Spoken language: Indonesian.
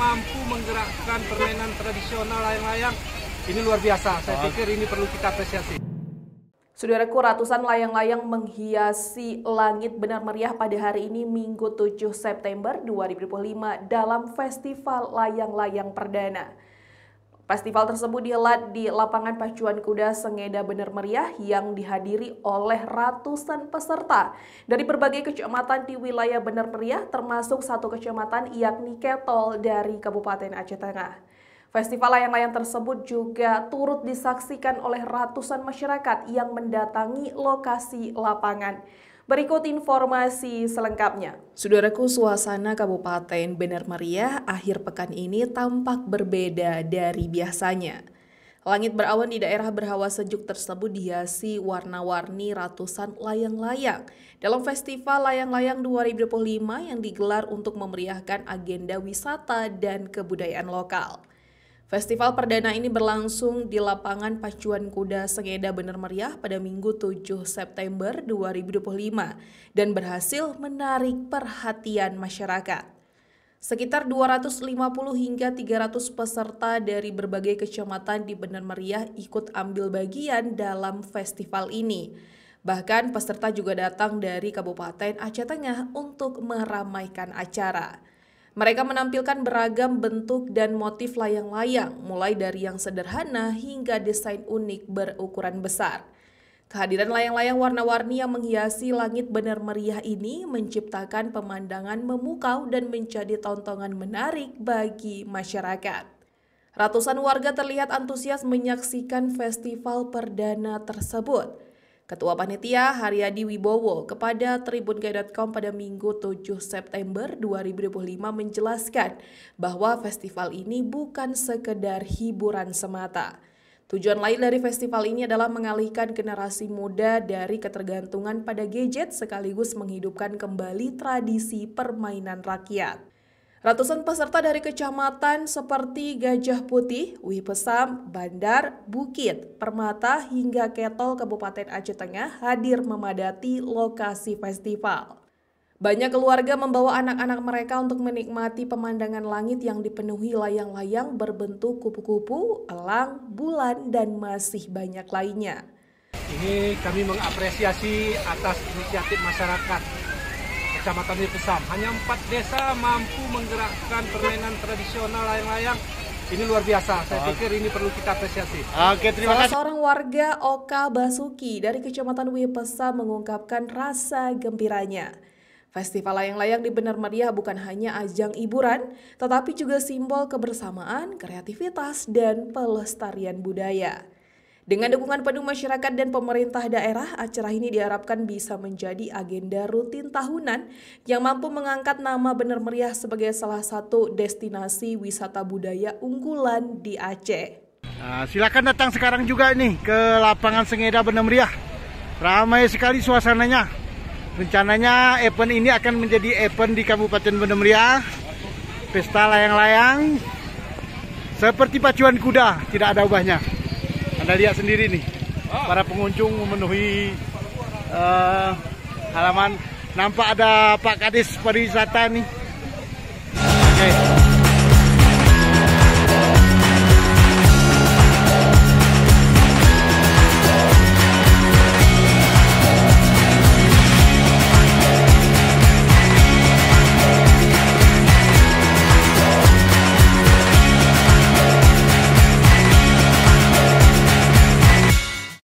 mampu menggerakkan permainan tradisional layang-layang. Ini luar biasa, saya pikir ini perlu kita apresiasi. Saudaraku, ratusan layang-layang menghiasi langit benar meriah pada hari ini Minggu 7 September 2025 dalam Festival Layang-Layang Perdana. Festival tersebut dihelat di lapangan pacuan kuda Sengeda Bener Meriah yang dihadiri oleh ratusan peserta dari berbagai kecamatan di wilayah Bener Meriah, termasuk satu kecamatan yakni Ketol dari Kabupaten Aceh Tengah. Festival layang-layang tersebut juga turut disaksikan oleh ratusan masyarakat yang mendatangi lokasi lapangan. Berikut informasi selengkapnya. Saudaraku, suasana Kabupaten Bener Meriah akhir pekan ini tampak berbeda dari biasanya. Langit berawan di daerah berhawa sejuk tersebut dihiasi warna-warni ratusan layang-layang dalam Festival Layang-Layang 2025 yang digelar untuk memeriahkan agenda wisata dan kebudayaan lokal. Festival perdana ini berlangsung di lapangan pacuan kuda Sengeda Bener Meriah pada Minggu 7 September 2025 dan berhasil menarik perhatian masyarakat. Sekitar 250 hingga 300 peserta dari berbagai kecamatan di Bener Meriah ikut ambil bagian dalam festival ini. Bahkan peserta juga datang dari Kabupaten Aceh Tengah untuk meramaikan acara. Mereka menampilkan beragam bentuk dan motif layang-layang, mulai dari yang sederhana hingga desain unik berukuran besar. Kehadiran layang-layang warna-warni yang menghiasi langit Bener Meriah ini menciptakan pemandangan memukau dan menjadi tontonan menarik bagi masyarakat. Ratusan warga terlihat antusias menyaksikan festival perdana tersebut. Ketua Panitia Haryadi Wibowo kepada Tribungai.com pada Minggu 7 September 2025 menjelaskan bahwa festival ini bukan sekedar hiburan semata. Tujuan lain dari festival ini adalah mengalihkan generasi muda dari ketergantungan pada gadget sekaligus menghidupkan kembali tradisi permainan rakyat. Ratusan peserta dari kecamatan seperti Gajah Putih, Wipesam, Bandar, Bukit, Permata, hingga Ketol Kabupaten Aceh Tengah hadir memadati lokasi festival. Banyak keluarga membawa anak-anak mereka untuk menikmati pemandangan langit yang dipenuhi layang-layang berbentuk kupu-kupu, elang, bulan, dan masih banyak lainnya. Ini kami mengapresiasi atas inisiatif masyarakat Kecamatan Wipesam. Hanya 4 desa mampu menggerakkan permainan tradisional layang-layang. Ini luar biasa, saya pikir ini perlu kita apresiasi. Oke, terima kasih. Salah seorang warga Oka Basuki dari Kecamatan Wipesam mengungkapkan rasa gembiranya. Festival layang-layang di Bener Meriah bukan hanya ajang hiburan, tetapi juga simbol kebersamaan, kreativitas, dan pelestarian budaya. Dengan dukungan penuh masyarakat dan pemerintah daerah, acara ini diharapkan bisa menjadi agenda rutin tahunan yang mampu mengangkat nama Bener Meriah sebagai salah satu destinasi wisata budaya unggulan di Aceh. Nah, silakan datang sekarang juga nih ke lapangan Sengeda Bener Meriah. Ramai sekali suasananya. Rencananya event ini akan menjadi event di Kabupaten Bener Meriah. Pesta layang-layang seperti pacuan kuda, tidak ada ubahnya. Anda lihat sendiri nih, para pengunjung memenuhi halaman. Nampak ada Pak Kadis Pariwisata nih. Oke.